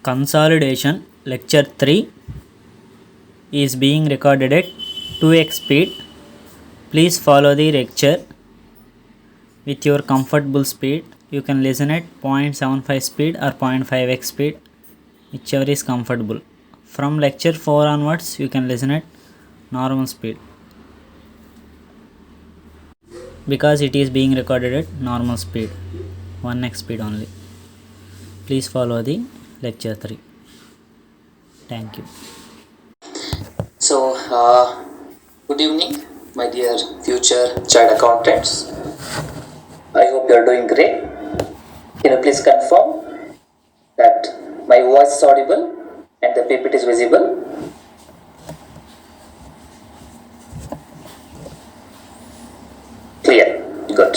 Consolidation Lecture 3 is being recorded at 2x speed. Please follow the lecture with your comfortable speed. You can listen at 0.75 speed or 0.5x speed, whichever is comfortable. From lecture 4 onwards, you can listen at normal speed because it is being recorded at normal speed, 1x speed only. Please follow the lecture 3. Thank you. So, good evening, my dear future child accountants. I hope you are doing great. Can you please confirm that my voice is audible and the PPT is visible? Clear. Good.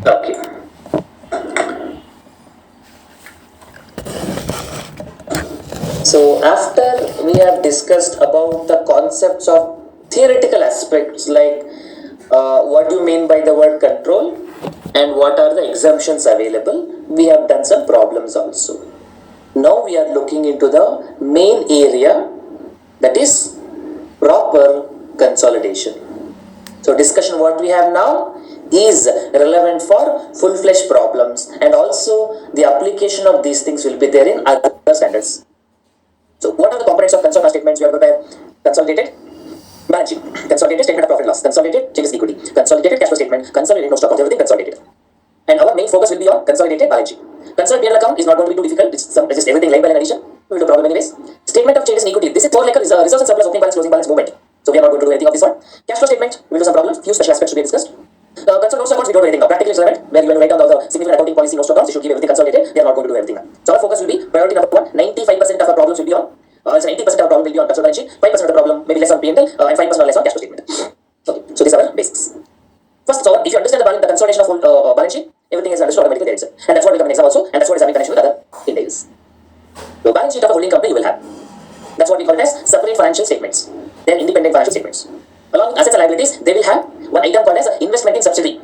Okay. So after we have discussed about the concepts of theoretical aspects like what do you mean by the word control and what are the exemptions available, we have done some problems also. Now we are looking into the main area, that is proper consolidation. So discussion what we have now is relevant for full-fledged problems, and also the application of these things will be there in other standards. So what are the components of consolidated statements? We have prepared consolidated balance sheet, consolidated statement of profit and loss, consolidated changes in equity, consolidated cash flow statement, consolidated no stock account, everything consolidated. And our main focus will be on consolidated balance sheet. Consolidated P&L account is not going to be too difficult. It's just everything line by line addition. We will do problem anyways. Statement of changes in equity. This is more like a reserves and surplus, opening balance, closing balance movement. So we are not going to do anything of this one. Cash flow statement, we will do some problems. Few special aspects to be discussed. Consolidated no stock accounts, we don't do anything now. Practically relevant, where you will write down the significant accounting policy no stock accounts. You should keep everything consolidated. We are not going to do everything now. So our focus will be priority number 1. 95% of our problems will be on. 80% of our problem will be on consolidated balance sheet. 5% of the problem maybe less on P&L, and 5% or less on cash flow statement. Okay, so these are our basics. First, so if you understand the consolidation of balance sheet, everything is understood automatically there itself. And that's what will come in exam also, and that's what is having connection with other IND AS. So balance sheet of a holding company you will have. That's what we call it as separate financial statements. They are independent financial statements. Along with assets and liabilities, they will have one item called as investment in subsidiary.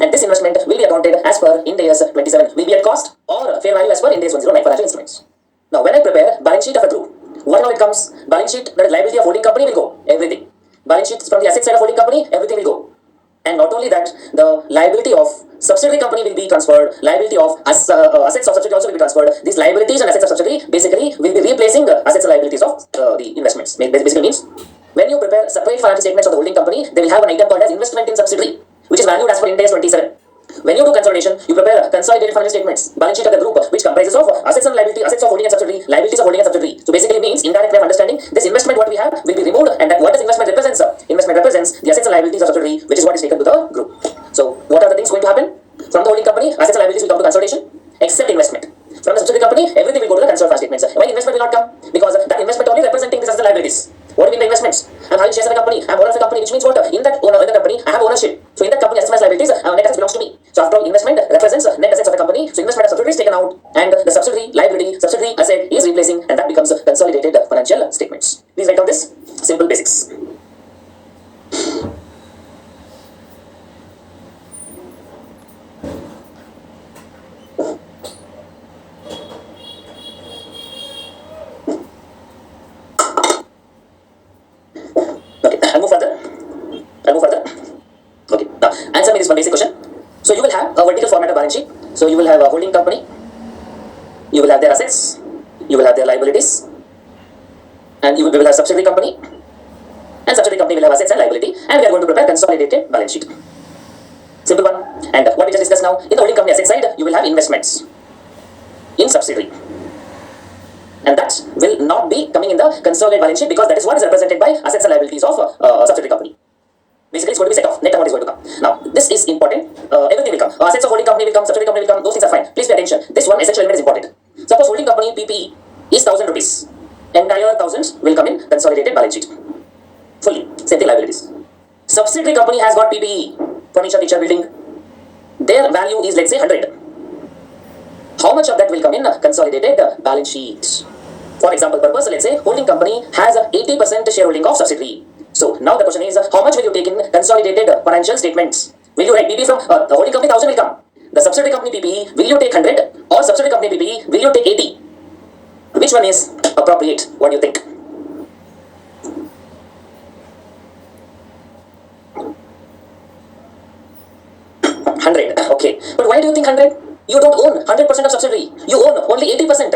And this investment will be accounted as per IND AS 27, will be at cost or fair value as per IND AS 109 financial instruments. Now, when I prepare balance sheet of a group, what now it comes? Balance sheet, that is liability of holding company will go, everything. Balance sheet from the asset side of holding company, everything will go. And not only that, the liability of subsidiary company will be transferred, liability of assets of subsidiary also will be transferred. These liabilities and assets of subsidiary basically will be replacing assets and liabilities of the investments. Basically means, when you prepare separate financial statements of the holding company, they will have an item called as investment in subsidiary, which is valued as per IND AS 27. When you do consolidation, you prepare consolidated financial statements, balance sheet of the group, which comprises of assets and liability, assets of holding and subsidiary, liabilities of holding and subsidiary. So basically means, indirect way of understanding, this investment what we have will be removed, and that what does investment represents? Investment represents the assets and liabilities of subsidiary, which is what is taken to the group. So what are the things going to happen? From the holding company, assets and liabilities will come to consolidation, except investment. From the subsidiary company, everything will go to the consolidated financial statements. Why investment will not come? Because that investment only representing this as the liabilities. What do you mean the investments? I'm having shares in a company, I'm owner of a company, which means what? In the company, I have ownership. So in that company, assets and liabilities, net assets belongs to me. So after all, investment represents net assets of the company. So investment of subsidiary is taken out, and the subsidiary liability, subsidiary asset is replacing, and that becomes consolidated financial statements. Please write down this simple basics. I'll move further. Okay, now answer me this one basic question. So you will have a vertical format of balance sheet. So you will have a holding company, you will have their assets, you will have their liabilities, and we will have subsidiary company, and subsidiary company will have assets and liability, and we are going to prepare consolidated balance sheet. Simple one. And what we just discussed now, in the holding company asset side, you will have investments in subsidiary. And that will not be coming in the consolidated balance sheet, because that is what is represented by assets and liabilities of a subsidiary company. Basically, it's going to be set off. Net amount is going to come. Now, this is important. Everything will come. Assets of holding company will come, subsidiary company will come. Those things are fine. Please pay attention. This one essential element is important. Suppose holding company PPE is 1,000 rupees. Entire thousands will come in consolidated balance sheet. Fully. Same thing, liabilities. Subsidiary company has got PPE, furniture, teacher, building. Their value is, let's say, 100. How much of that will come in consolidated balance sheet? For example purpose, let's say holding company has 80% shareholding of subsidiary. So now the question is, how much will you take in consolidated financial statements? Will you write PP from the holding company? 1,000 will come. the subsidiary company PPE, will you take 100 or subsidiary company PPE, will you take 80? Which one is appropriate? What do you think? 100. Okay. But why do you think 100? You don't own 100% of subsidiary. You own only 80%.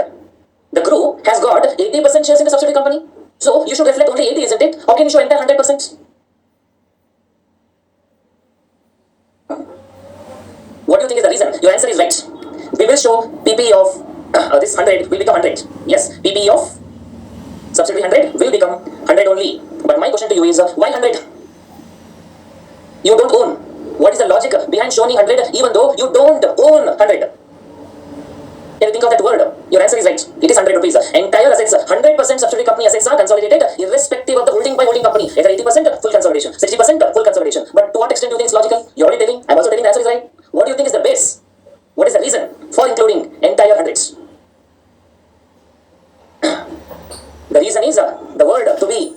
The group has got 80% shares in the subsidiary company. So you should reflect only 80, isn't it? How can you show entire 100%? What do you think is the reason? Your answer is right. We will show PPE of this 100 will become 100. Yes, PPE of subsidiary 100 will become 100 only. But my question to you is why 100? You don't own. What is the logic behind showing 100 even though you don't own 100? Can you think of that word? Your answer is right. It is 100 rupees. Entire assets, 100% subsidiary company assets are consolidated irrespective of the holding by holding company. Either 80% full consolidation, 60% full consolidation. But to what extent do you think it's logical? You're already telling. I'm also telling the answer is right. What do you think is the base? What is the reason for including entire hundreds? The reason is the word to be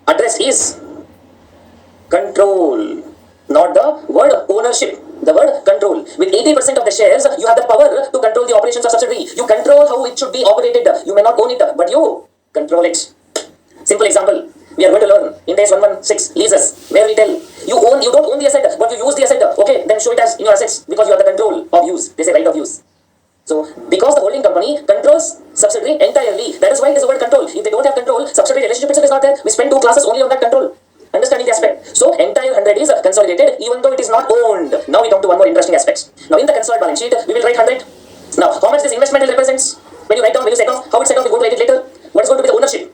addressed is control, not the word ownership. The word control. With 80% of the shares, you have the power to control the operations of subsidiary. You control how it should be operated. You may not own it, but you control it. Simple example. We are going to learn IND AS 116 leases, where we tell you don't own the asset, but you use the asset. Okay, then show it as in your assets because you have the control of use. They say right of use. So, because the holding company controls subsidiary entirely, that is why it is the word control. If they don't have control, subsidiary relationship itself is not there. We spend 2 classes only on that control. Understanding the aspect. So, entire 100 is consolidated even though it is not owned. Now we come to one more interesting aspect. Now, in the consolidated balance sheet, we will write 100. Now, how much this investment represents? When you write down, when you set off, how it's set off, we're going to write it later. What is going to be the ownership?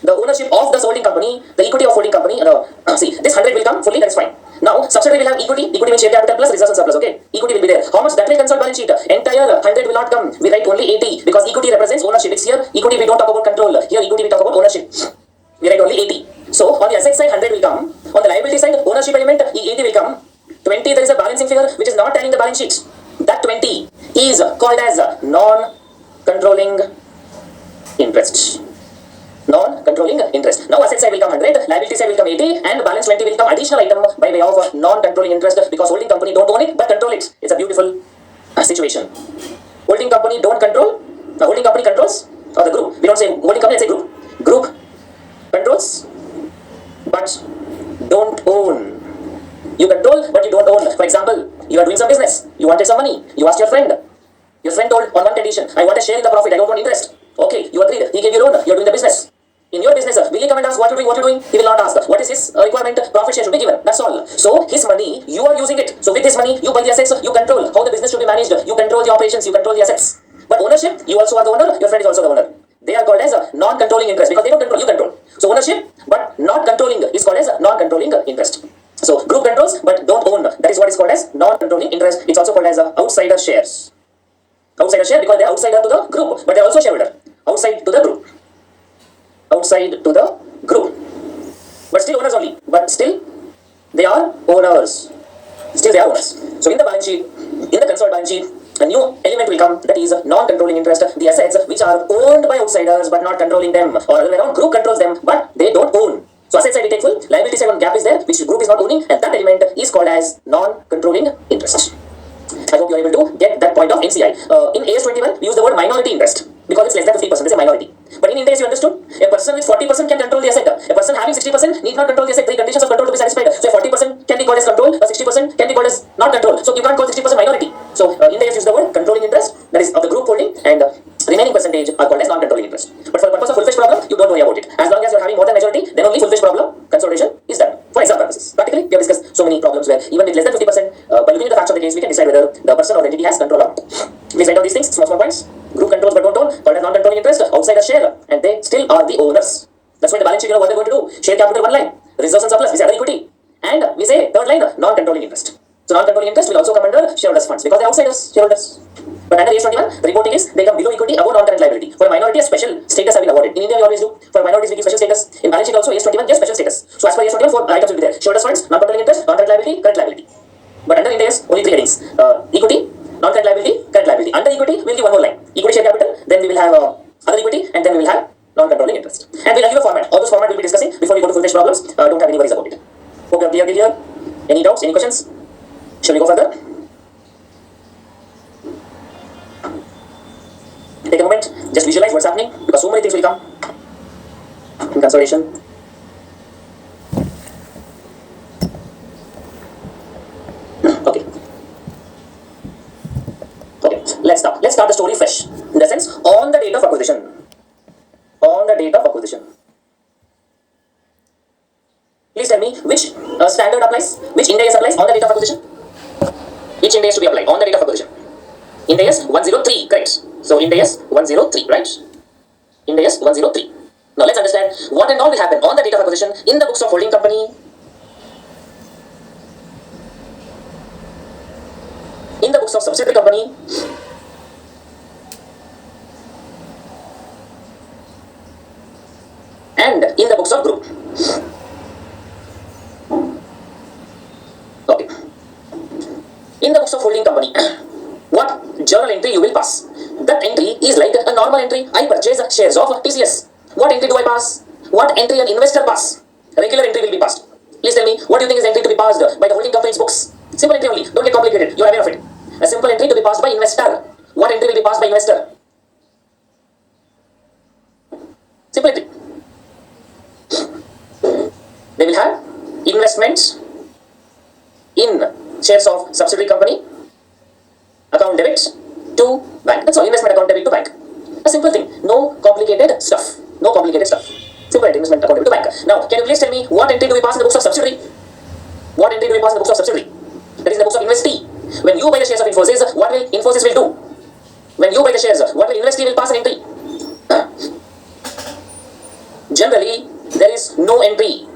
The ownership of the holding company, the equity of holding company. See, this 100 will come fully, that is fine. Now, subsidiary will have equity means share capital plus reserves and surplus, okay? Equity will be there. How much that will consolidate balance sheet? Entire 100 will not come. We write only 80 because equity represents ownership. It's here, equity we don't talk about control. Here, equity we talk about ownership. We write only 80. So, on the asset side, 100 will come. On the liability side, ownership element, 80 will come. 20, there is a balancing figure which is not telling the balance sheet. That 20 is called as non-controlling interest. Non-controlling interest. Now asset side will come 100, liability side will come 80, and balance 20 will come additional item by way of non-controlling interest because holding company don't own it but control it. It's a beautiful situation. Holding company don't control, the holding company controls, or the group. We don't say holding company, let's say group. Group controls but don't own. You control but you don't own. For example, you are doing some business, you wanted some money, you asked your friend. Your friend told on one condition, I want a share in the profit, I don't want interest. Okay, you agreed, he gave you loan, you're doing the business. In your business, will he come and ask what you're doing? He will not ask. What is his requirement? Profit share should be given. That's all. So, his money, you are using it. So, with this money, you buy the assets, you control how the business should be managed, you control the operations, you control the assets. But ownership, you also are the owner, your friend is also the owner. They are called as a non-controlling interest because they don't control, you control. So, ownership, but not controlling is called as a non-controlling interest. So, group controls, but don't own. That is what is called as non-controlling interest. It's also called as outsider shares. Outsider share because they are outsider to the group, but they are also shareholder. Outside to the group. Outside to the group. But still owners only. But still they are owners. Still they are owners. So in the balance sheet, in the consolidated balance sheet, a new element will come that is non-controlling interest. The assets which are owned by outsiders but not controlling them, or other way around, group controls them but they don't own. So asset side we take full, liability side one gap is there which group is not owning, and that element is called as non-controlling interest. I hope you are able to get that point of NCI. In AS21, we use the word minority interest because it's less than 50%. They say minority. But in IND AS, you understood? A person with 40% can control the asset. A person having 60% need not control the asset. 3 conditions of control to be satisfied. So 40% can be called as control, 60% can be called as not control. So you can't call 60% minority. So IND AS use the word controlling interest, that is of the group holding, and remaining percentage are called as non-controlling interest. But for the purpose of full-fledged problem, you don't worry about it. As long as you are having more than majority, then only full-fledged problem consolidation is done. For exam purposes. Practically, we have discussed so many problems where even with less than 50%, by looking at the facts of the case, we can decide whether the person or the entity has control or not. Please write down these things, small points. Group controls but don't own, called as non-controlling interest, outside a share, and they still are the owners. That's why the balance sheet, what they're going to do. Share capital one line, reserves and surplus, we say other equity. And we say third line, non-controlling interest. So non-controlling interest will also come under shareholders funds because they're outsiders, shareholders. But under AS21, the reporting is they come below equity, above non-current liability. For a minority, a special status have been awarded. In India, we always do. For minorities, we give special status. In balance sheet also, AS21 gives special status. So as per AS21, 4 items will be there. Shareholders funds, non-controlling interest, non-current liability, current liability. But under IND AS, only 3 headings. Equity, non-current liability, current liability. Under equity, we'll give one more line. Equity share capital, then we will have other equity, and then we will have non-controlling interest. And we'll give a format. All those formats we'll be discussing before we go to full-fledged problems. Don't have any worries about it. Hope you are clear till here. Any doubts, any questions? Shall we go further? Just visualize what's happening because so many things will come in consolidation. Okay. Okay. Let's start. Let's start the story fresh. In the sense, on the date of acquisition. On the date of acquisition. Please tell me which standard applies, which IND AS applies on the date of acquisition. Which IND AS to be applied on the date of acquisition? IND AS 103, correct. So IND AS 103, right? IND AS 103. Now let's understand what and all will happen on the date of acquisition in the books of holding company, in the books of subsidiary company, and in the books of group. Okay. In the books of holding company, what journal entry you will pass? That entry is like a normal entry. I purchase shares of TCS. What entry do I pass? What entry an investor pass? A regular entry will be passed. Please tell me, what do you think is entry to be passed by the holding company's books? Simple entry only. Don't get complicated. You are aware of it. A simple entry to be passed by investor. What entry will be passed by investor? Simple entry. They will have investments in shares of subsidiary company, account debit to bank. That's all. Investment account debit to bank. A simple thing. No complicated stuff. No complicated stuff. Simple investment account debit to bank. Now, can you please tell me what entry do we pass in the books of subsidiary? What entry do we pass in the books of subsidiary? That is in the books of investee. When you buy the shares of Infosys, what will Infosys will do? When you buy the shares, what will investee will pass an entry? Generally, there is no entry.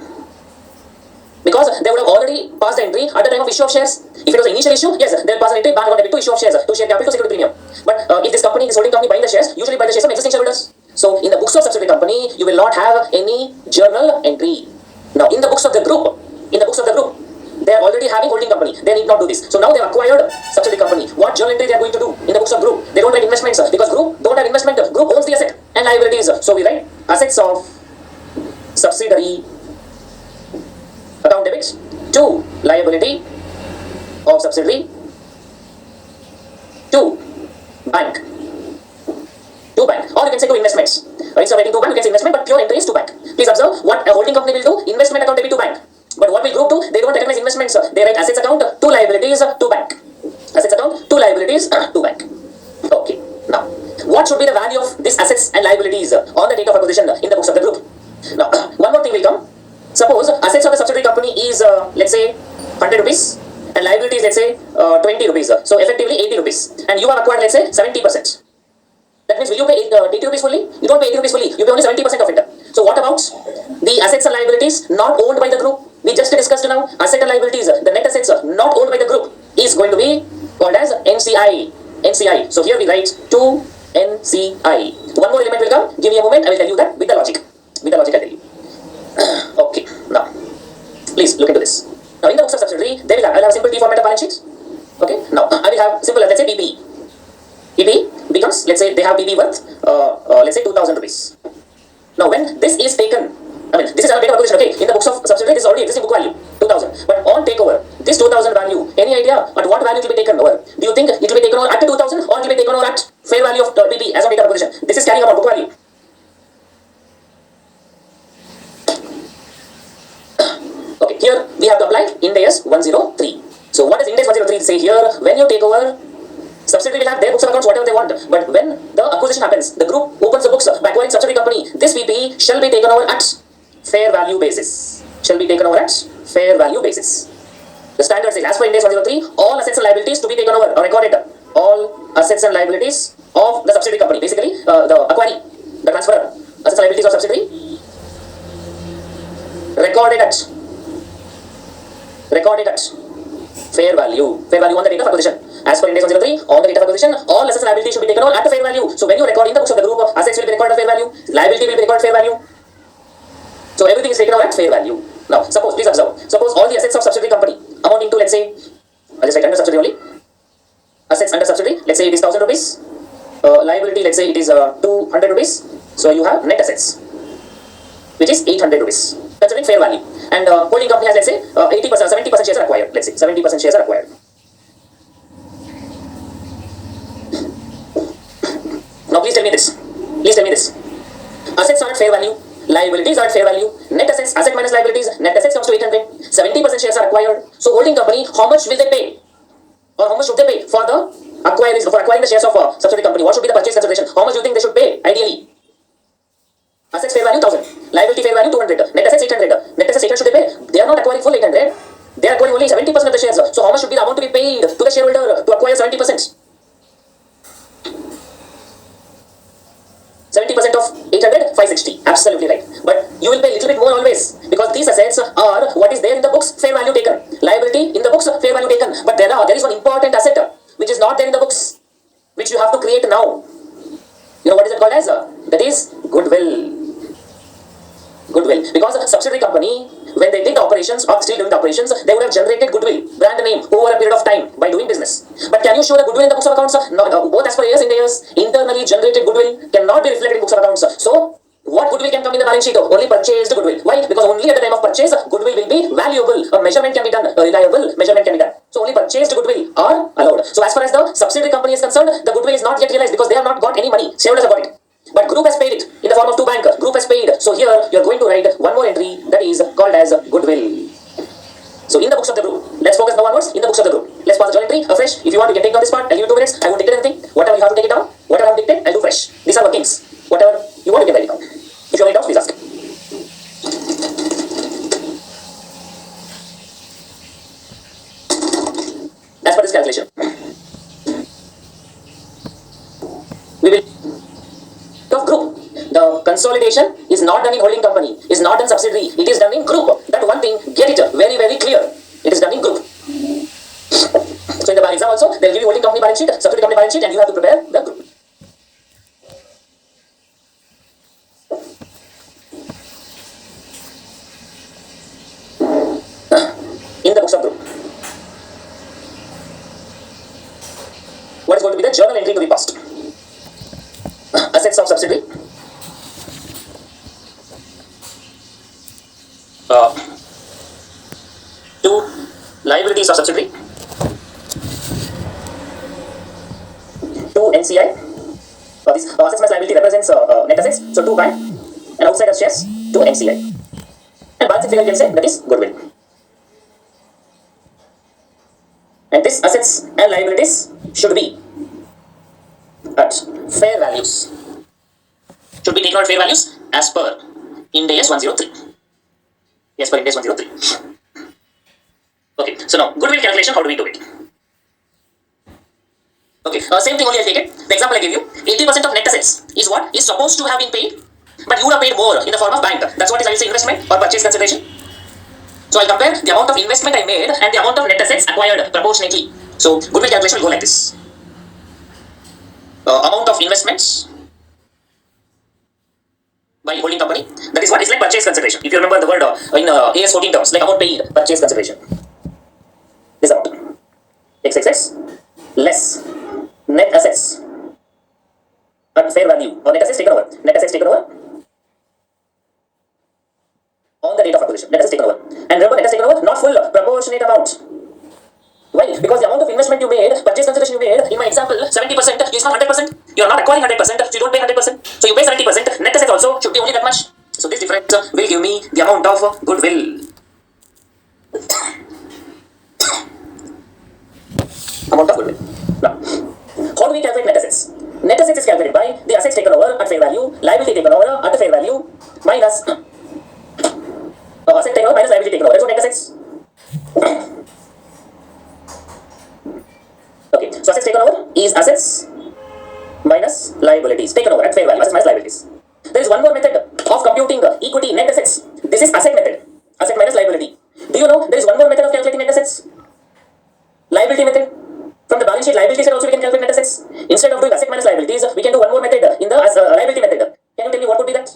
Because they would have already passed the entry at the time of issue of shares. If it was an initial issue, yes, they'll pass an entry, bank account debit to issue of shares, to share capital, to security premium. But if this company, this holding company buying the shares, usually buy the shares from existing shareholders. So in the books of subsidiary company, you will not have any journal entry. Now in the books of the group, they are already having holding company. They need not do this. So now they have acquired subsidiary company. What journal entry they are going to do in the books of group? They don't write investments because group don't have investment. Group owns the asset and liabilities. So we write assets of subsidiary, account debit to liability of subsidiary to bank. To bank. Or you can say to investments. Instead of writing to bank, you can say investment, but pure entry is to bank. Please observe what a holding company will do. Investment account debit to bank. But what will group do? They don't recognize investments. They write assets account to liabilities to bank. Assets account to liabilities to bank. Okay. Now, what should be the value of these assets and liabilities on the date of acquisition in the books of the group? Now, one more thing will come. Suppose assets of the subsidiary company is let's say 100 rupees and liabilities let's say 20 rupees. So effectively 80 rupees. And you have acquired let's say 70%. That means will you pay 80 rupees fully? You don't pay 80 rupees fully. You pay only 70% of it. So what about the assets and liabilities not owned by the group? We just discussed now. Asset and liabilities, the net assets not owned by the group is going to be called as NCI. NCI. So here we write to NCI. One more element will come. Give me a moment. I will tell you that with the logic. With the logic I tell you. Okay. Now, please look into this. Now in the books of subsidiary, I will have a simple T format of balance sheets. Okay. Now I will have simple, let's say PP. PP becomes, let's say they have PP worth, let's say 2,000 rupees. Now when this is taken, I mean this is our date of acquisition, okay, in the books of subsidiary this is already existing book value, 2,000. But on takeover, this 2,000 value, any idea at what value it will be taken over? Do you think it will be taken over at 2,000 or it will be taken over at fair value of PP as on date of acquisition? This is carrying about book value. Okay, here we have to apply IND AS 103. So what does IND AS 103 say here? When you take over, subsidiary will have their books of accounts, whatever they want. But when the acquisition happens, the group opens the books by acquiring subsidiary company. This PP shall be taken over at fair value basis. Shall be taken over at fair value basis. The standard says, as per IND AS 103, all assets and liabilities to be taken over or recorded. All assets and liabilities of the subsidiary company. Basically, the acquiring, the transfer, assets and liabilities of subsidiary recorded at fair value on the date of acquisition. As per IND AS 103, on the date of acquisition, all assets and liabilities should be taken over at a fair value. So when you record in the books of the group, assets will be recorded at fair value, liability will be recorded at fair value. So everything is taken over at fair value. Now, suppose, please observe, suppose all the assets of subsidiary company amounting to, let's say, I'll just write under subsidiary only. Assets under subsidiary, let's say it is 1,000 rupees. Liability, let's say it is 200 rupees. So you have net assets, which is 800 rupees. Considering fair value. And holding company has, let's say, 80%, 70% shares are acquired. Let's say 70% shares are acquired. Now please tell me this. Please tell me this. Assets are at fair value, liabilities are at fair value, net assets, asset minus liabilities, net assets comes to 800, 70% shares are acquired. So holding company, how much will they pay? Or how much should they pay for acquiring the shares of a subsidiary company? What should be the purchase consideration? How much do you think they should pay ideally? Assets fair value 1000, liability fair value 200, net assets 800. Net assets 800 should they pay? They are not acquiring full 800. They are acquiring only 70% of the shares. So how much should be the amount to be paid to the shareholder to acquire 70%? 70% of 800, 560. Absolutely right. But you will pay a little bit more always because these assets are what is there in the books, fair value taken. Liability in the books, fair value taken. But there is one important asset which is not there in the books, which you have to create now. You know what is it called as? That is goodwill. Goodwill. Because a subsidiary company, when they did the operations or still doing the operations, they would have generated goodwill, brand name over a period of time by doing business. But can you show the goodwill in the books of accounts? No, both as per IND AS, internally generated goodwill cannot be reflected in books of accounts. So, what goodwill can come in the balance sheet? Only purchased goodwill. Why? Because only at the time of purchase, goodwill will be valuable. A measurement can be done. A reliable measurement can be done. So, only purchased goodwill are allowed. So, as far as the subsidiary company is concerned, the goodwill is not yet realized because they have not got any money. Shareholders have got it. But group has paid it in the form of two bank. Group has paid. So here you are going to write one more entry that is called as goodwill. So in the books of the group, let's focus now onwards in the books of the group. Let's pass the journal entry afresh. If you want to take down this part, I'll give you 2 minutes. I won't dictate anything. Whatever you have to take it down, whatever I have to dictate, I'll do fresh. These are workings. Whatever you want, you can write it down. If you have any doubts, please ask. As per this calculation, we will of group. The consolidation is not done in holding company, is not done subsidiary, it is done in group. That one thing, get it very, very clear. It is done in group. So in the exam also, they will give you holding company balance sheet, subsidiary company balance sheet, and you have to prepare the group. In the books of group, what is going to be the journal entry to be passed? Assets of subsidiary. Two liabilities of subsidiary. Two NCI. This assets minus liability represents net assets. So 2 bank and outside of shares 2 NCI. And balance sheet figure you can say that is goodwill. And this assets and liabilities should be at fair values. Should be taken at fair values as per IND AS 103. Yes, per IND AS 103. Okay, so now goodwill calculation, how do we do it? Okay, same thing only I'll take it. The example I gave you, 80% of net assets is what is supposed to have been paid, but you would have paid more in the form of bank. That's what is, I will say, investment or purchase consideration. So I'll compare the amount of investment I made and the amount of net assets acquired proportionately. So goodwill calculation will go like this. Amount of investments by holding company, that is what is like purchase consideration. If you remember the word in AS 14 terms, like amount paid, purchase consideration. This amount XXX less net assets at fair value or net assets taken over. Net assets taken over on the date of acquisition. Net assets taken over. And remember, net assets taken over, not full, proportionate amount. Why? Because the amount of investment you made, purchase consideration you made, in my example, 70%, is not 100%. You are not acquiring 100%, so you don't pay 100%. So you pay 70%. Net assets also should be only that much. So this difference will give me the amount of goodwill. Amount of goodwill. Now, how do we calculate net assets? Net assets is calculated by the assets taken over at fair value, liability taken over at fair value, minus asset taken over minus liability taken over. That's what net assets. Okay, so assets taken over is assets minus liabilities taken over at fair value, assets minus liabilities. There is one more method of computing equity net assets. This is asset method, asset minus liability. Do you know there is one more method of calculating net assets? Liability method. From the balance sheet liability side also we can calculate net assets. Instead of doing asset minus liabilities, we can do one more method in the liability method. Can you tell me what would be that?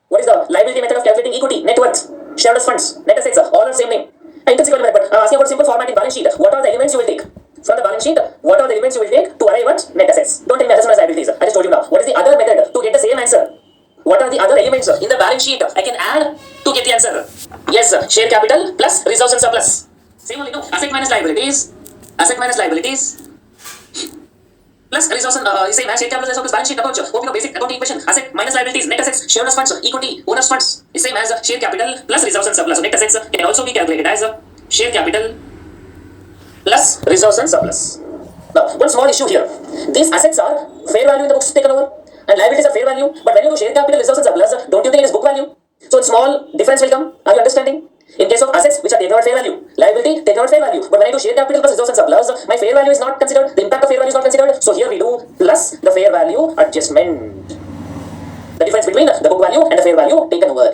What is the liability method of calculating equity, net worth, shareholders funds, net assets, all are same name? Intrinsic method, but asking about simple format in balance sheet. What are the elements you will take? From the balance sheet, what are the elements you will take to arrive at net assets? Don't tell me assets minus liabilities. I just told you now. What is the other method to get the same answer? What are the other elements in the balance sheet I can add to get the answer? Yes, share capital plus reserves and surplus. Same only, no. Asset minus liabilities. Asset minus liabilities. plus reserves is same as share capital plus balance sheet approach. Hoping a basic accounting equation. Asset minus liabilities, net assets, shareholders funds, equity, owners funds is same as share capital plus reserves and surplus. So net assets can also be calculated as share capital plus reserves and surplus. Now, one small issue here. These assets are fair value in the books taken over and liabilities are fair value. But when you do share capital, reserves and surplus, don't you think it is book value? So, a small difference will come. Are you understanding? In case of assets which are taken over fair value, liability taken over fair value. But when I do share capital plus reserves and surplus, my fair value is not considered. The impact of fair value is not considered. So here we do plus the fair value adjustment. The difference between the book value and the fair value taken over.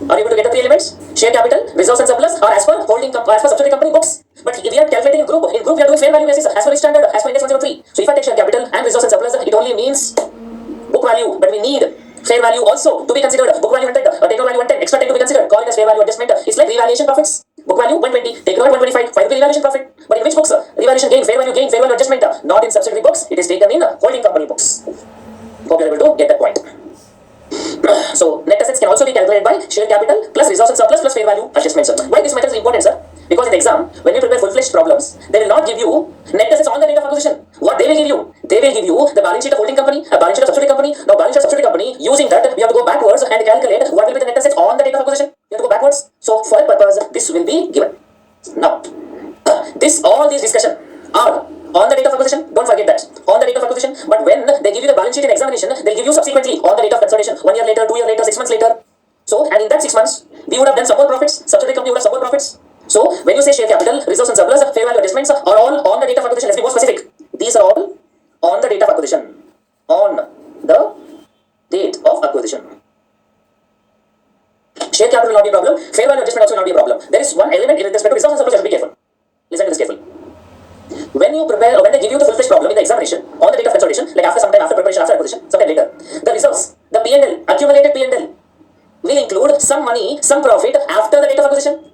Are you able to get the three elements? Share capital, reserves and surplus are as per subsidiary company books. But if we are calculating in group we are doing fair value basis as per the standard, as per Index 103. So if I take share capital and reserves and surplus, it only means book value, but we need fair value also to be considered. Book value 100, take over value 110, extra 10 to be considered. Call it as fair value adjustment. It's like revaluation profits. Book value 120, take over 125, 5 rupee revaluation profit. But in which books? Revaluation gain, fair value adjustment. Not in subsidiary books. It is taken in holding company books. Hope you are able to get that point. So net assets can also be calculated by share capital plus reserves and surplus plus fair value adjustments. Why this matter is important, sir? Because in the exam, when you prepare full-fledged problems, they will not give you net assets on the date of acquisition. What they will give you? They will give you the balance sheet of holding company, a balance sheet of subsidiary company. Now, balance sheet of subsidiary company, using that, we have to go backwards and calculate what will be the net assets on the date of acquisition. We have to go backwards. So, for that purpose, this will be given. Now, all these discussion are on the date of acquisition. Don't forget that. On the date of acquisition. But when they give you the balance sheet in examination, they'll give you subsequently on the date of consolidation. 1 year later, 2 years later, 6 months later. So, and in that 6 months, we would have done some more profits. Subsidiary company would have some more profits. So, when you say share capital, reserves and surplus, fair value adjustments are all on the date of acquisition. Let's be more specific. These are all on the date of acquisition. On the date of acquisition. Share capital will not be a problem. Fair value adjustment also will not be a problem. There is one element in respect to reserves and surplus. You have to be careful. Listen to this carefully. When they give you the full-fledged problem in the examination on the date of consolidation, like after some time, after preparation, after acquisition, sometime later, the reserves, the P&L, accumulated P&L, will include some money, some profit after the date of acquisition.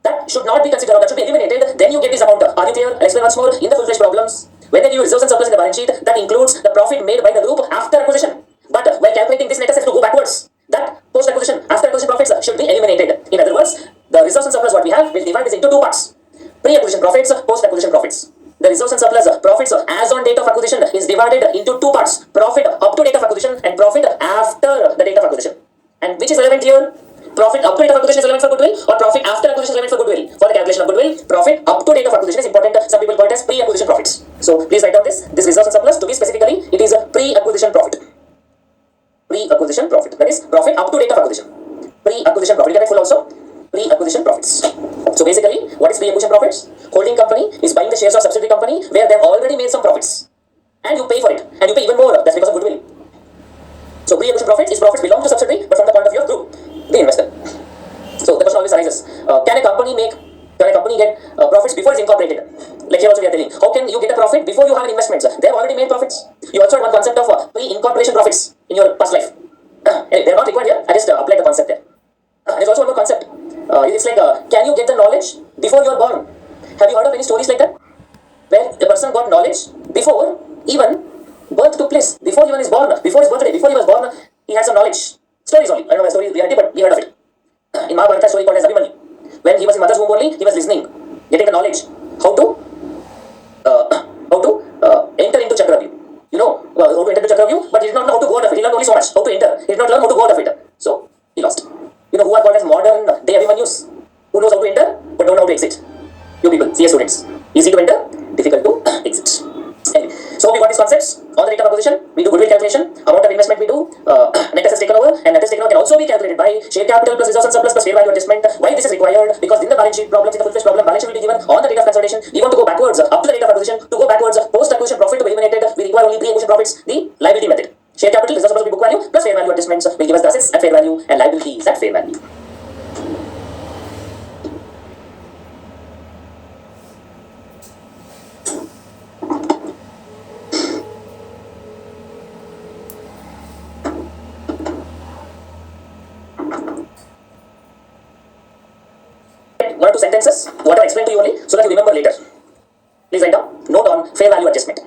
That should not be considered, or that should be eliminated. Then you get this amount. Are you clear? I'll explain once more in the full-fledged problems. When they give you reserves and surplus in the balance sheet, that includes the profit made by the group after acquisition. But while calculating this net assets to go backwards, that post-acquisition, after acquisition profits should be eliminated. In other words, the reserves and surplus what we have will divide this into two parts: pre-acquisition profits, post-acquisition profits. The reserves and surplus profits as on date of acquisition is divided into two parts: profit up to date of acquisition and profit after the date of acquisition. And which is relevant here? Profit up to date of acquisition is relevant for goodwill, or profit after acquisition is relevant for goodwill? For the calculation of goodwill, profit up to date of acquisition is important. Some people call it as pre-acquisition profits. So please write down this reserves and surplus. To be specifically, it is a pre-acquisition profit. Pre-acquisition profit. That is profit up to date of acquisition. Pre-acquisition profit. You can write full also. Pre-acquisition profits. So basically, what is pre-acquisition profits? Holding company is buying the shares of subsidiary company where they have already made some profits, and you pay for it, and you pay even more. That's because of goodwill. So pre-acquisition profits is profits belong to subsidiary, but from the point of view of group, the investor. So the question always arises: can a company get profits before it's incorporated? Like here also we are telling, how can you get a profit before you have an investment? They have already made profits. You also had one concept of pre-incorporation profits in your past life. Anyway, they are not required here. I just applied the concept there. There's also one more concept. It's like, can you get the knowledge before you are born? Have you heard of any stories like that? Where a person got knowledge before even birth took place, before even is born, before his birthday, before he was born, he had some knowledge. Stories only. I don't know if story is reality, but we heard of it. In Mahabharata, story called as Abhimanyu. When he was in mother's womb only, he was listening, getting the knowledge how to enter into Chakravyuh. You know how to enter into Chakravyuh, but he did not know how to go out of it. He learned only so much how to enter. He did not learn how to go out of it. So he lost. You know who are called as modern day Abhimanyus? Who knows how to enter but don't know how to exit? You people, CS students. Easy to enter, difficult to exit. Anyway, so we got these concepts. On the date of acquisition, we do goodwill calculation, amount of investment we do, net assets taken over, and net assets taken over can also be calculated by share capital plus reserves and surplus plus fair value adjustment. Why this is required? Because in the balance sheet problems, in the full-fledged problem, balance sheet will be given on the date of consolidation. We want to go backwards up to the date of acquisition. To go backwards, post-acquisition profit to be eliminated, we require only pre-acquisition profits, the liability method. Share capital, reserves supposed to be book value plus fair value adjustments will give us the assets at fair value and liabilities at fair value. One or two sentences, what I explained to you only, so that you remember later. Please write down. Note on fair value adjustment.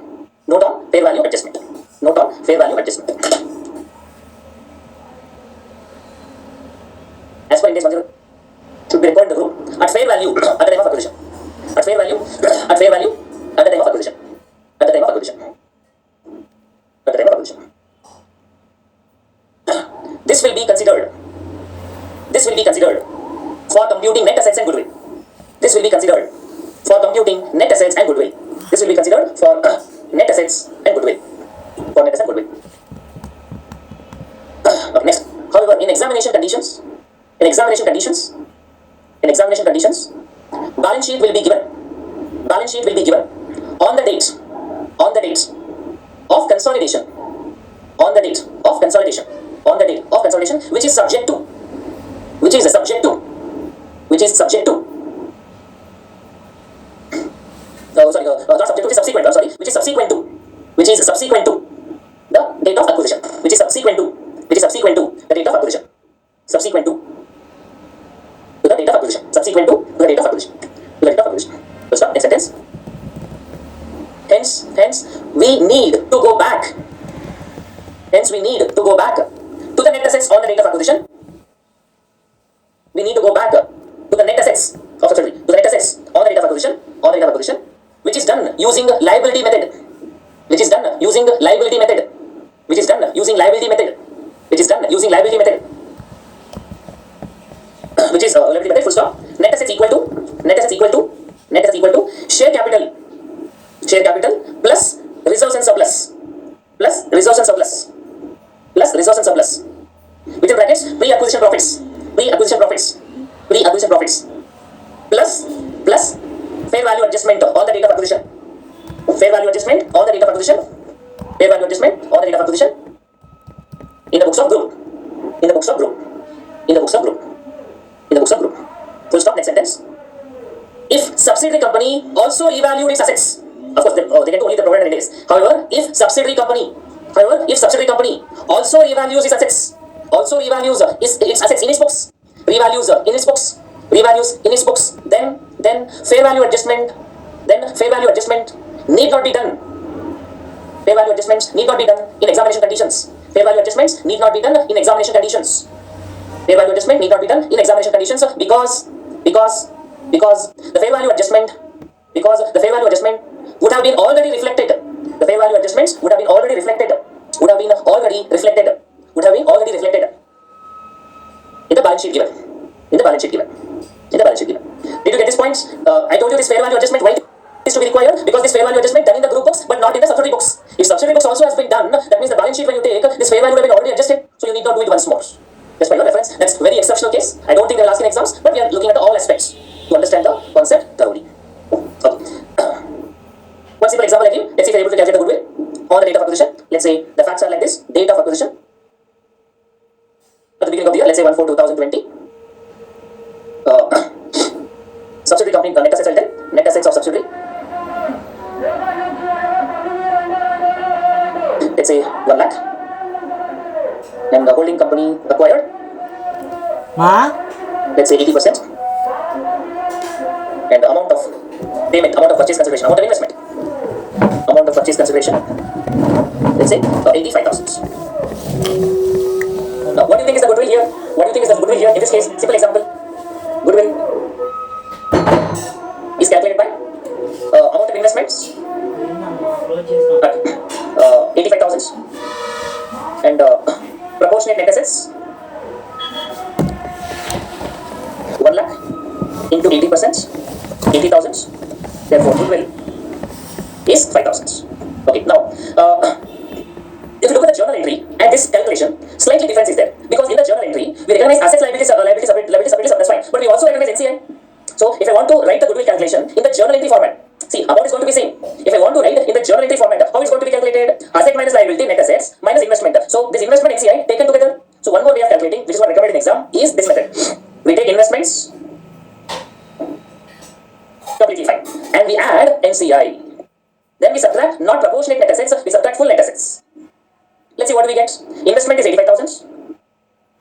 Note on fair value adjustment. Note on fair value adjustment. As per Index 10, should be recorded in the room at fair value at the time of acquisition. At fair value at the time of acquisition. computing net assets and goodwill. This will be considered for computing net assets and goodwill. This will be considered for net assets and goodwill. For net assets and goodwill. Okay, next. However, in examination conditions, balance sheet will be given. Balance sheet will be given on the date of consolidation. On the date of consolidation. On the date of consolidation, which is subject to. Which is subject to. Not subject to, which is subsequent. Which is subsequent to. Which is subsequent to the date of acquisition. Which is subsequent to the date of acquisition. Subsequent to the date of acquisition. Subsequent to the date of acquisition. The date of acquisition. Full stop. Next sentence. Hence, we need to go back. Hence, we need to go back to the net assets on the date of acquisition. We need to go back to the net assets of subsidiary. To the net assets on the date of acquisition. On the date of acquisition, which is done using liability method. Which is done using liability method. Which is done using liability method. Which is done using liability method. Which is liability method. Full stop. Net assets equal to share capital plus reserves and surplus within brackets pre-acquisition profits plus fair value adjustment on the date of acquisition. Fair value adjustment on the date of acquisition in the books of group. Full stop. Next sentence. If subsidiary company also revalued its assets, of course they can do only the provided days. However, if subsidiary company also revalues its assets, its assets in its books, revalues in its books, then fair value adjustment need not be done. Fair value adjustments need not be done in examination conditions. Fair value adjustments need not be done in examination conditions. Fair value adjustment need not be done in examination conditions because the fair value adjustment would have been already reflected. The fair value adjustments would have been already reflected. In the balance sheet given. Did you get this point? I told you this fair value adjustment, why it is to be required? Because this fair value adjustment done in the group books but not in the subsidiary books. If subsidiary books also has been done, that means the balance sheet when you take, this fair value would have been already adjusted, so you need not do it once more. Just for your reference, that's a very exceptional case. I don't think they will ask in exams, but we are looking at all aspects to understand the concept thoroughly. Okay. One simple example I give. Let's see if you're able to calculate the goodwill on the date of acquisition. Let's say the facts are like this. Date of acquisition at the beginning of the year, let's say 1/4/2020. Subsidiary company net assets, net assets of subsidiary. Let's say 1 lakh. And the holding company acquired. Let's say 80%. And the amount of payment, amount of purchase consideration, amount of investment, amount of purchase consideration. Let's say 85,000. Now, what do you think is the goodwill here? In this case, simple example. Goodwill is calculated by amount of investments at 85,000 and proportionate net assets 1 lakh into 80%, 80,000. Therefore, goodwill is 5,000. Okay, now if you look at the journal entry and this calculation, slightly difference is there because in the journal entry we recognize assets, liabilities, that's fine, but we also recognize NCI. So if I want to write the goodwill calculation in the journal entry format, see, amount is going to be same. If I want to write in the journal entry format, how is going to be calculated? Asset minus liability, net assets minus investment. So this investment NCI taken together. So one more way of calculating, which is what recommended in exam, is this method. We take investments completely fine, and we add NCI. Then we subtract not proportionate net assets, we subtract full net assets. Let's see what we get. Investment is 85,000.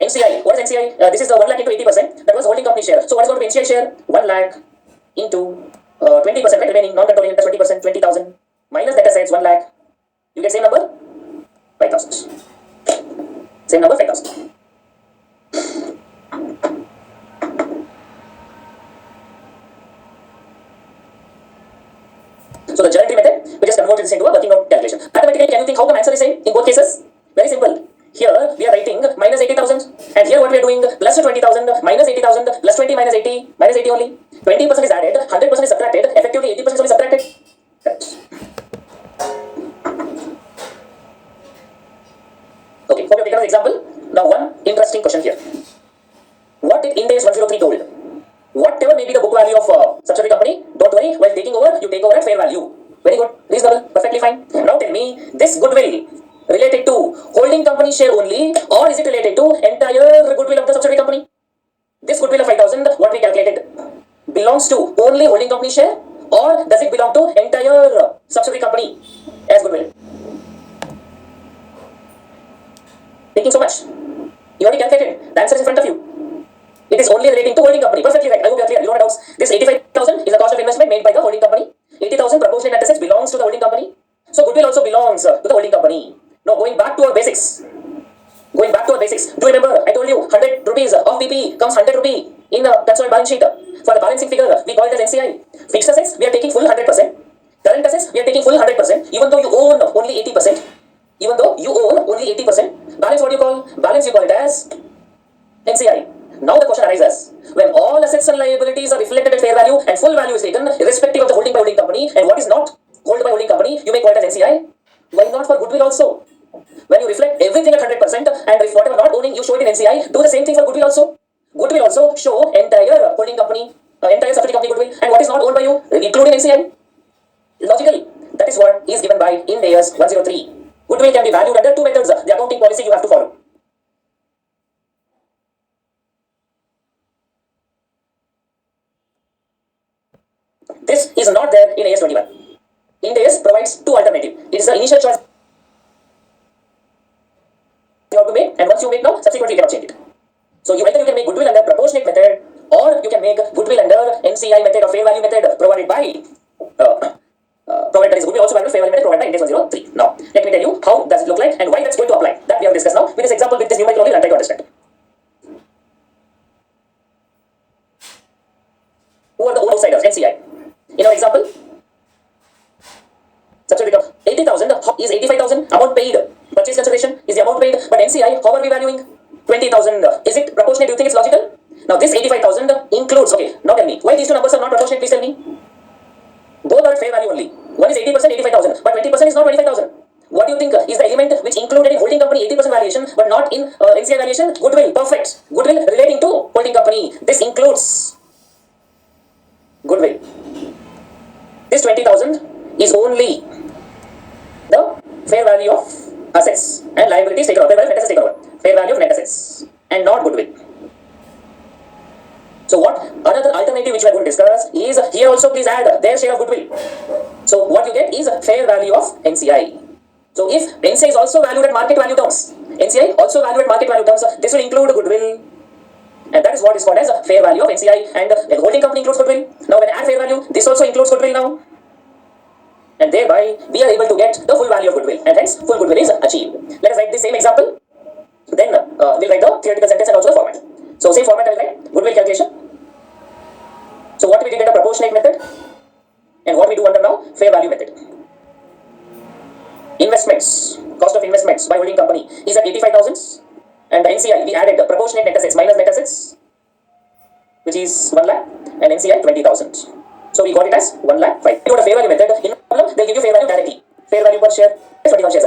NCI, what is NCI? This is the 1 lakh into 80%. That was holding company share. So what is going to be NCI share? 1 lakh into 20%, right? Remaining non-controlling interest 20%, 20,000 minus net assets 1 lakh. You get same number? 5,000. Same number, 5,000. So the journal entry method, we just converted this into a working out calculation. Mathematically, can you think how the answer is same in both cases? Very simple. Here we are writing minus 80,000. And here what we are doing, plus 20,000 minus 80,000 plus 20 minus 80 minus 80 only. 20% is added, 100% is subtracted, effectively 80% is only subtracted. Correct. Okay, hope you have taken an example. Now one interesting question here. What did IND AS 103 told? Whatever may be the book value of subsidiary company, don't worry, while taking over, you take over at fair value. Very good, reasonable, perfectly fine. Now tell me, this goodwill related to holding company share only, or is it related to entire goodwill of the subsidiary company? This goodwill of 5,000, what we calculated, belongs to only holding company share, or does it belong to entire subsidiary company as goodwill? Taking so much. You already calculated. The answer is in front of you. It is only relating to holding company. Perfectly right. I hope you are clear. You don't have doubts. This 85,000 is the cost of investment made by the holding company. 80,000 proportionate net assets belongs to the holding company. So goodwill also belongs to the holding company. Now going back to our basics. Going back to our basics. Do you remember I told you 100 rupees of PP comes 100 rupee in a consolidated balance sheet. For the balancing figure, we call it as NCI. Fixed assets, we are taking full 100%. Current assets, we are taking full 100%. Even though you own only 80%. Even though you own only 80%. Balance, what do you call? Balance, you call it as NCI. Now the question arises, when all assets and liabilities are reflected at fair value and full value is taken, irrespective of the holding by holding company, and what is not held by holding company, you may call it as NCI. Why not for goodwill also? When you reflect everything at 100%, and if whatever not owning, you show it in NCI, do the same thing for goodwill also. Goodwill also show entire holding company, entire subsidiary company goodwill, and what is not owned by you, including NCI. Logical. That is what is given by IND AS 103. Goodwill can be valued under two methods, the accounting policy you have to follow. This is not there in AS21. IND AS provides two alternatives. It is the initial choice you have to make, and once you make now, subsequently you cannot change it. So either you can make goodwill under proportionate method, or you can make goodwill under NCI method or fair value method provided by provided is goodwill also valued fair value method provided by IND AS 103. Now let me tell you how does it look like and why that's going to apply. That we have discussed now. With this example, with this numerical only, and try to understand. Who are the outsiders? NCI. In our example, subsidiary income 80,000 is 85,000 amount paid. Purchase consideration is the amount paid, but NCI, how are we valuing? 20,000. Is it proportionate? Do you think it's logical? Now this 85,000 includes, okay, now tell me, why these two numbers are not proportionate? Please tell me. Both are fair value only. One is 80%, 85,000, but 20% is not 25,000. What do you think is the element which included in holding company 80% valuation, but not in NCI valuation? Goodwill. Perfect. Goodwill relating to holding company. This includes goodwill. This 20,000 is only the fair value of assets and liabilities taken over. Fair value of net assets taken over. Fair value of net assets and not goodwill. So what another alternative which we are going to discuss is, here also please add their share of goodwill. So what you get is fair value of NCI. So if NCI is also valued at market value terms, NCI also valued at market value terms, this will include goodwill. And that is what is called as a fair value of NCI. And the holding company includes goodwill. Now when I add fair value, this also includes goodwill now. And thereby we are able to get the full value of goodwill, and hence full goodwill is achieved. Let us write the same example. Then we'll write the theoretical sentence and also the format. So same format I will write, goodwill calculation. So what we did under proportionate method, and what we do under now fair value method. Investments, cost of investments by holding company is at 85,000, and the NCI we added the proportionate net assets minus net assets, which is 1 lakh, and NCI 20,000. So we got it as 1 lakh 5. If you want a fair value method, in problem they'll give you fair value directly. Fair value per share is 21 shares.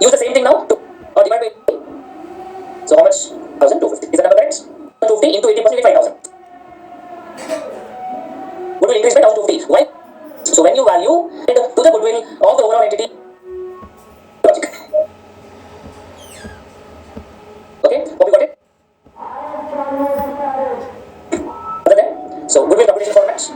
Use the same thing now to or divide by. So how much? 1,250. Is the number correct? 1,250 into 80% is 5,000. Goodwill increase by 1,250. Why? So when you value it to the goodwill of the overall entity, logic. Okay, hope you got it. Other than so goodwill calculation formats.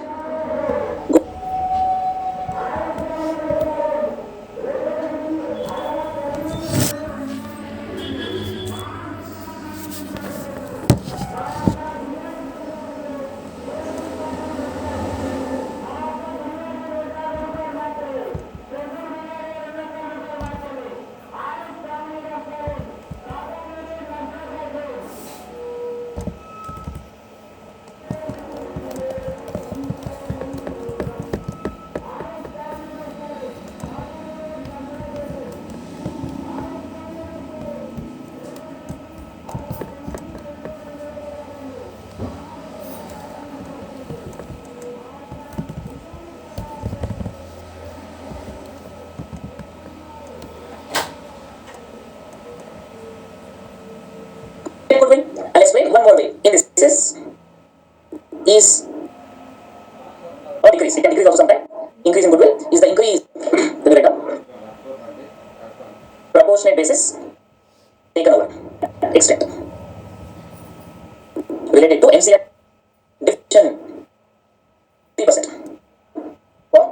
one more way in this case is or decrease. It can decrease also sometimes. Increase in goodwill is the increase to be written proportionate basis taken over extent related to NCI definition 3%. For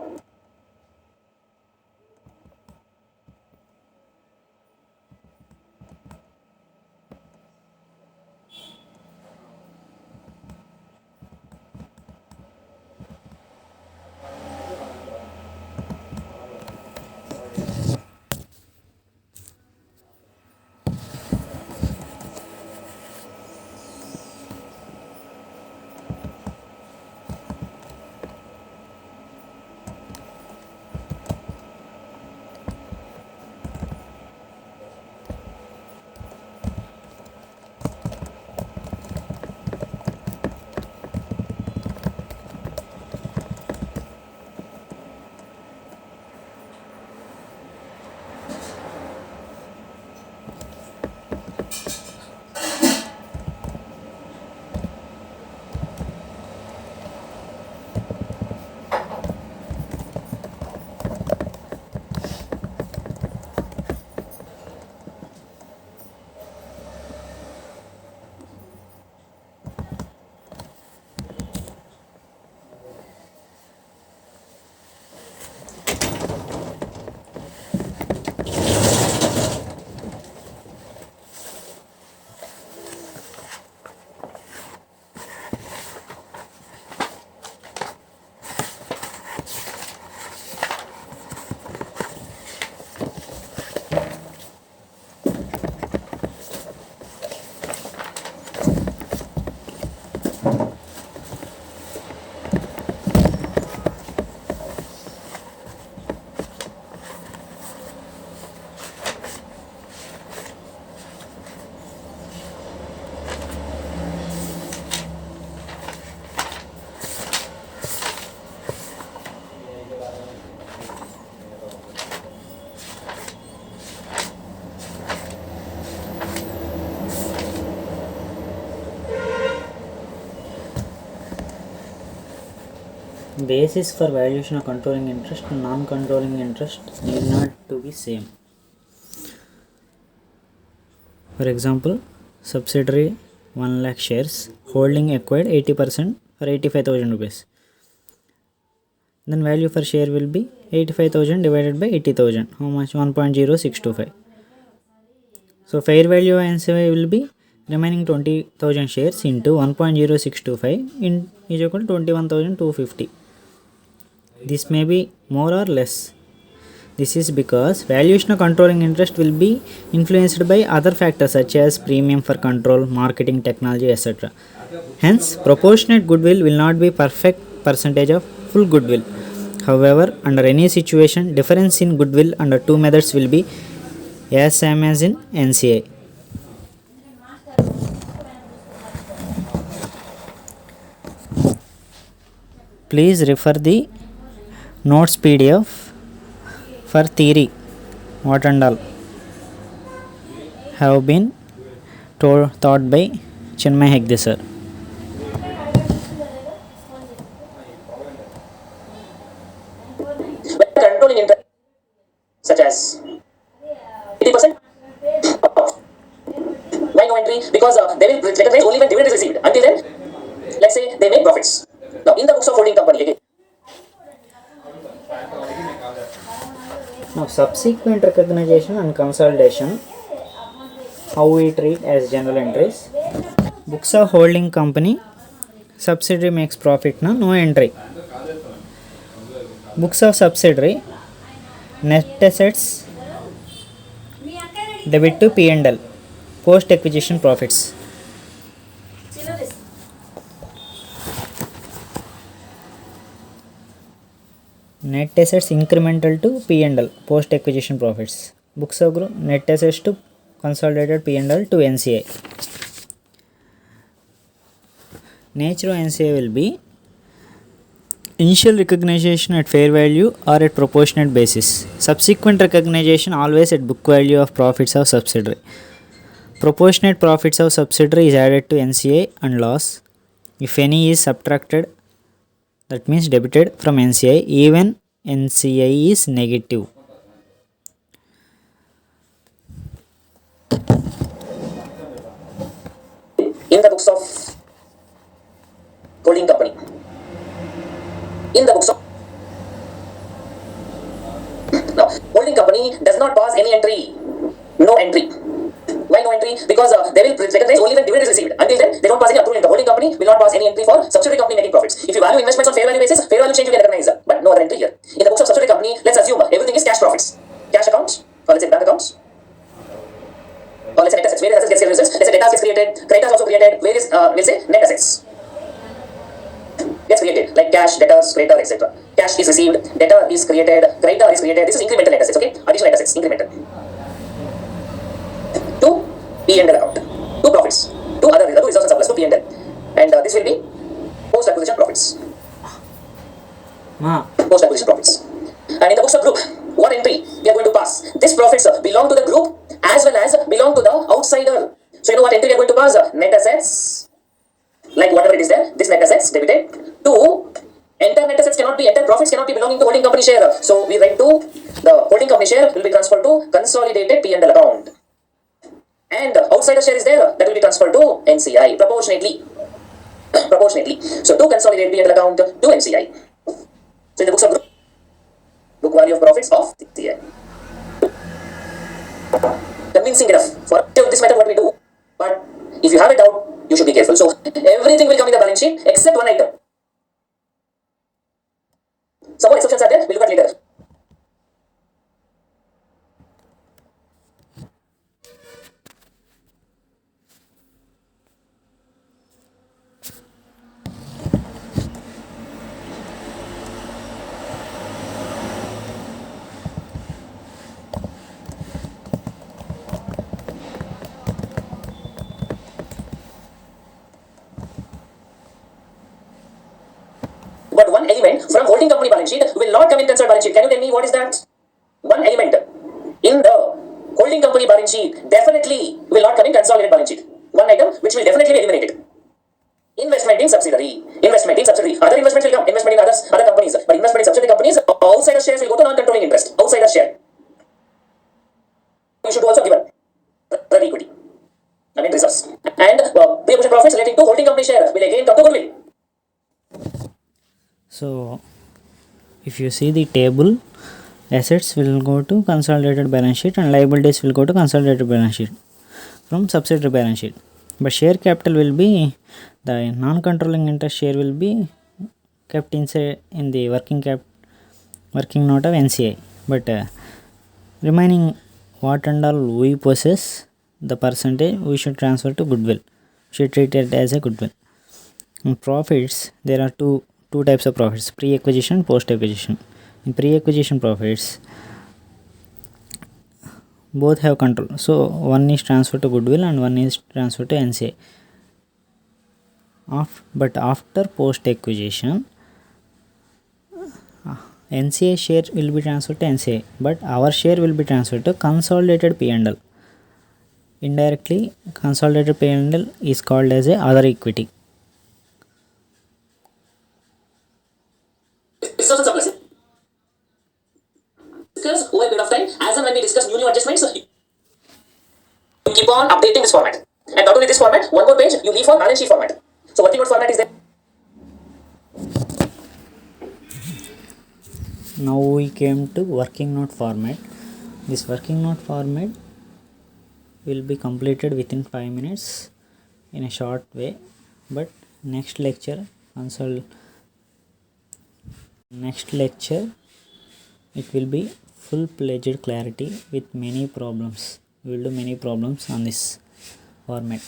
basis for valuation of controlling interest and non-controlling interest need not to be same. For example, subsidiary 1 lakh shares, holding acquired 80% for 85,000 rupees. Then value per share will be 85,000 divided by 80,000. How much? 1.0625. So fair value of NCI will be remaining 20,000 shares into 1.0625 is equal to 21,250. This may be more or less. This is because valuation of controlling interest will be influenced by other factors such as premium for control, marketing, technology, etc. Hence, proportionate goodwill will not be perfect percentage of full goodwill. However, under any situation, difference in goodwill under two methods will be as same as in NCI. Please refer the notes PDF for theory what and all have been taught by Chinmaya Hegde Sir. when controlling interest such as 80%. Why no entry? Because they will recognize only when dividend is received. Until then, let's say they make profits. Now, in the books of holding company again. Now, subsequent recognition and consolidation, how we treat as general entries. Books of holding company, subsidiary makes profit, no entry. Books of subsidiary, net assets debit to P&L, post acquisition profits. Net assets incremental to P&L, post acquisition profits. Books of group, net assets to consolidated P&L to NCI. Nature of NCI will be initial recognition at fair value or at proportionate basis. Subsequent recognition always at book value of profits of subsidiary. Proportionate profits of subsidiary is added to NCI and loss. If any is subtracted, that means debited from NCI, even NCI is negative. In the books of holding company. In the books of now, holding company does not pass any entry. No entry. Why no entry? Because they will recognize only when dividend is received. Until then, they don't pass any approval. The holding company will not pass any entry for subsidiary company making profits. If you value investments on fair value basis, fair value change you can recognize, but no other entry here. In the books of subsidiary company, let's assume everything is cash profits, cash accounts, or let's say bank accounts, or let's say net assets. Various assets gets created. Let's say debtors gets created, creditors also created. Various we'll say net assets gets created, like cash, debtors, creditor, etc. Cash is received, debtor is created, creditor is created. This is incremental net assets, okay? Additional net assets, incremental. To P&L account, to profits, to other reserves and surplus, to P&L, and this will be post-acquisition profits. Post-acquisition profits. And in the books of group, what entry we are going to pass? This profits belong to the group as well as belong to the outsider. So you know what entry we are going to pass? Net assets, like whatever it is there, this net assets debited to entire net assets cannot be, entire profits cannot be belonging to holding company share. So we write to the holding company share will be transferred to consolidated P&L account. And outsider share is there, that will be transferred to NCI proportionately. Proportionately. So to consolidated P&L account to NCI. So in the books of group, book value of profits of NCI. Convincing enough for this method what we do, but if you have a doubt, you should be careful. So everything will come in the balance sheet except one item. Some more exceptions are there, we'll look at later. But one element from holding company balance sheet will not come in consolidated balance sheet. Can you tell me what is that? One element in the holding company balance sheet definitely will not come in consolidated balance sheet. One item which will definitely be eliminated. Investment in subsidiary. Investment in subsidiary. Other investments will come. Investment in other companies. But investment in subsidiary companies, outsider shares will go to non-controlling interest. Outsider share. You should also give the equity. I mean reserves. And pre-acquisition profits relating to holding company share will again come to goodwill. So if you see the table, assets will go to consolidated balance sheet and liabilities will go to consolidated balance sheet from subsidiary balance sheet. But share capital will be, the non-controlling interest share will be kept inside in the working note of NCI. But remaining what and all we possess, the percentage we should transfer to goodwill. We should treat it as a goodwill. In profits, there are two types of profits: pre-acquisition, post-acquisition. In pre-acquisition profits, both have control. So one is transferred to goodwill and one is transferred to NCI. But after post-acquisition, NCI share will be transferred to NCI, but our share will be transferred to consolidated P&L. Indirectly, consolidated P&L is called as a other equity. Reserves and surplus. Discuss over a period of time, as and when we discuss new adjustments, you keep on updating this format. And not only this format, one more page you leave for balance sheet format. So working note format is there. Now we came to working note format. This working note format will be completed within 5 minutes in a short way, but next lecture it will be full-fledged clarity with many problems. We will do many problems on this format,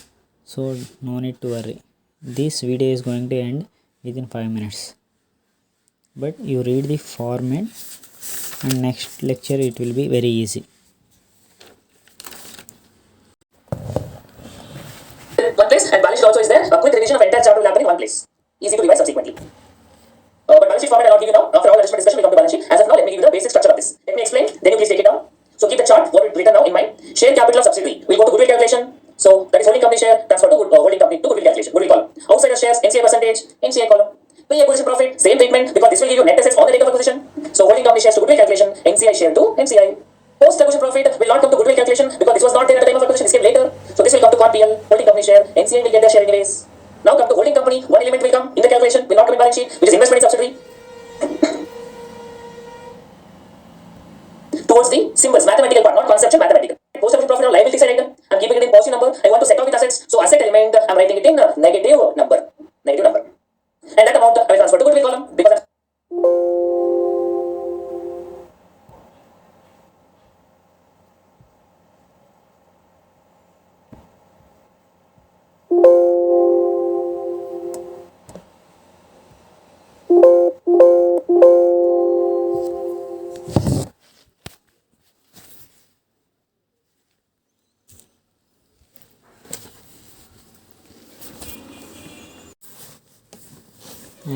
so no need to worry. This video is going to end within 5 minutes, but you read the format and next lecture it will be very easy. One place, and balance sheet also is there. A quick revision of entire chart will happen in one place. Easy to revise subsequently. But balance sheet format I will not give you now. After all additional discussion, we come to balance sheet. As of now, let me give you the basic structure of this. Let me explain, then you please take it down. So keep the chart, what we've written now in mind. Share capital of subsidiary. We'll go to goodwill calculation. So calculation, NCI share to NCI. Post acquisition profit will not come to goodwill calculation because this was not there at the time of acquisition. This came later. So this will come to CONPL, holding company share. NCI will get their share anyways. Now come to holding company. One element will come in the calculation, will not come in balance sheet, which is investment in subsidiary. Towards the symbols, mathematical part, not conceptual, mathematical. Post acquisition profit on liability side item. I'm keeping it in positive number. I want to set off with assets. So asset element, I'm writing it in negative number. Negative number. And that amount I will transfer to goodwill column because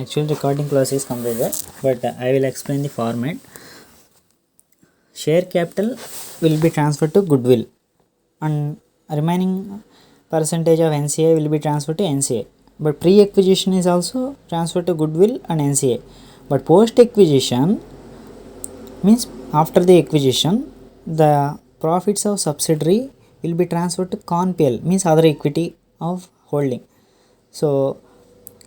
Actual recording class is completed, but I will explain the format. Share capital will be transferred to goodwill, and remaining percentage of NCI will be transferred to NCI. But pre-acquisition is also transferred to goodwill and NCI. But post-acquisition means after the acquisition, the profits of subsidiary will be transferred to CONPL, means other equity of holding. So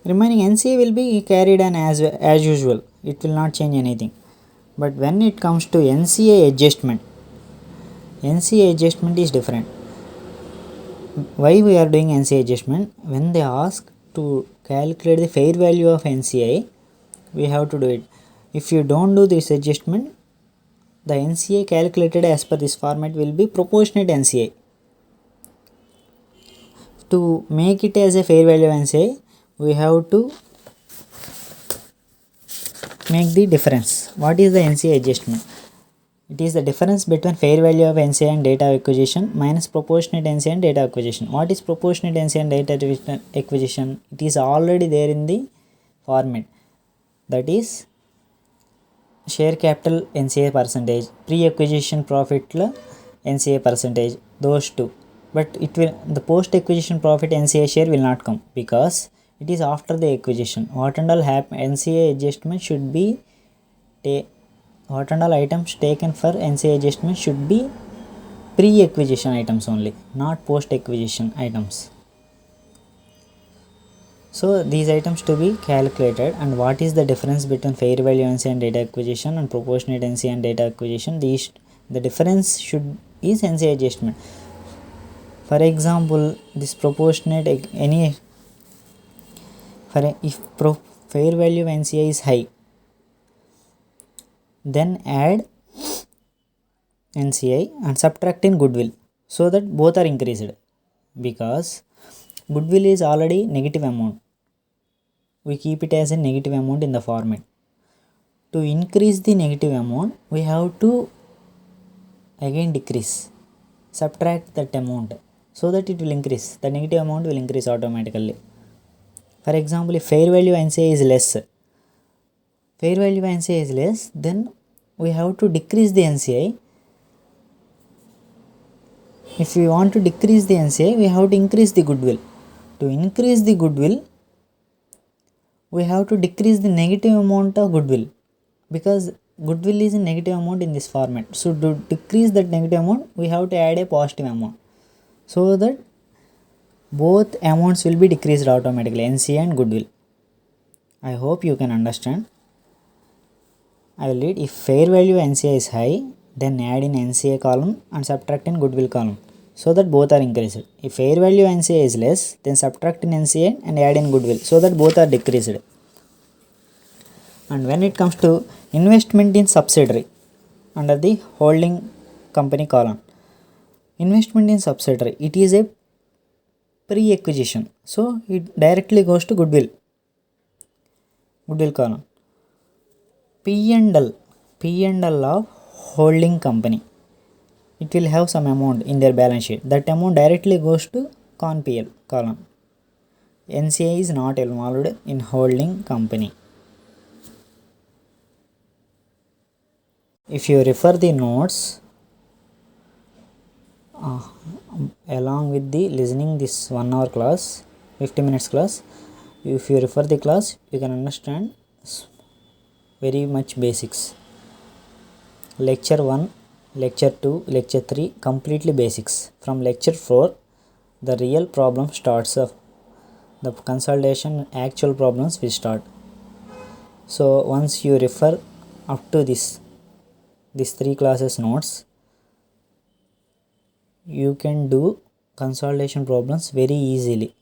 remaining NCA will be carried on as usual. It will not change anything. But when it comes to NCA adjustment is different. Why we are doing NCA adjustment? When they ask to calculate the fair value of NCI, we have to do it. If you don't do this adjustment, the NCA calculated as per this format will be proportionate NCI. To make it as a fair value of NCI, we have to make the difference. What is the NCI adjustment? It is the difference between fair value of NCI and data acquisition minus proportionate NCI and data acquisition. What is proportionate NCI and data acquisition? It is already there in the format. That is share capital NCI percentage, pre-acquisition profit NCI percentage, those two. But it will, the post-acquisition profit NCI share will not come because it is after the acquisition. What and all NCI adjustment should be what and all items taken for NCI adjustment should be pre-acquisition items only, not post-acquisition items. So these items to be calculated. And what is the difference between fair value NCI and data acquisition and proportionate NCI and data acquisition? The difference is NCI adjustment. For example, this proportionate if fair value of NCI is high, then add NCI and subtract in goodwill so that both are increased, because goodwill is already negative amount. We keep it as a negative amount in the format. To increase the negative amount, we have to again decrease, subtract that amount so that it will increase. The negative amount will increase automatically. For example, if fair value NCI is less, then we have to decrease the NCI. If we want to decrease the NCI, we have to increase the goodwill. To increase the goodwill, we have to decrease the negative amount of goodwill, because goodwill is a negative amount in this format. So to decrease that negative amount, we have to add a positive amount so that both amounts will be decreased automatically, NCI and goodwill. I hope you can understand. I will read. If fair value NCI is high, then add in NCI column and subtract in goodwill column so that both are increased. If fair value NCI is less, then subtract in NCI and add in goodwill so that both are decreased. And when it comes to investment in subsidiary, under the holding company column, investment in subsidiary, it is a pre-acquisition, so it directly goes to goodwill column. P&L of holding company, it will have some amount in their balance sheet. That amount directly goes to CONPL column. NCI is not involved in holding company. If you refer the notes along with the listening this 1 hour class, 50 minutes class, if you refer the class, you can understand very much basics. lecture 1, lecture 2, lecture 3 completely basics. From lecture 4 the real problem starts up. The consolidation actual problems will start. So once you refer up to this three classes notes, you can do consolidation problems very easily.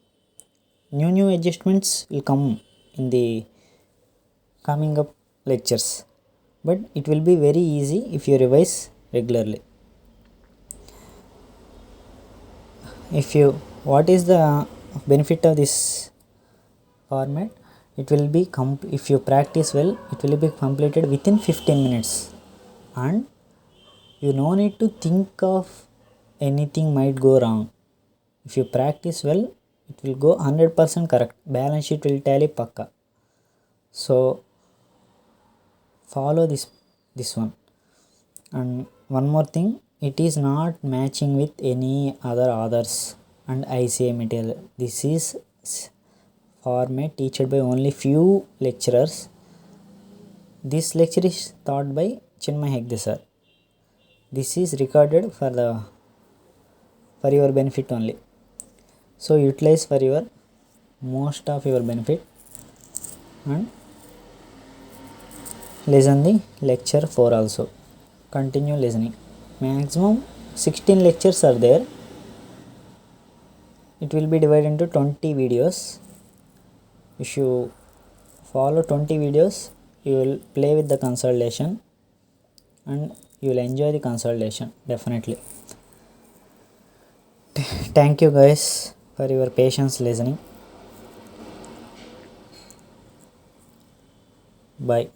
New adjustments will come in the coming up lectures, but it will be very easy if you revise regularly. If you what is the benefit of this format? It will be if you practice well, it will be completed within 15 minutes, and you no need to think of anything might go wrong. If you practice well, it will go 100% correct. Balance sheet will tally pakka. So follow this one. And one more thing, it is not matching with any other authors and ICA material. This is format taught by only few lecturers. This lecture is taught by Chinmaya Hegde Sir. This is recorded for your benefit only. So utilize for your most of your benefit and listen the lecture 4 also. Continue listening. Maximum 16 lectures are there. It will be divided into 20 videos. If you follow 20 videos, you will play with the consolidation and you will enjoy the consolidation definitely. Thank you guys for your patience listening. Bye.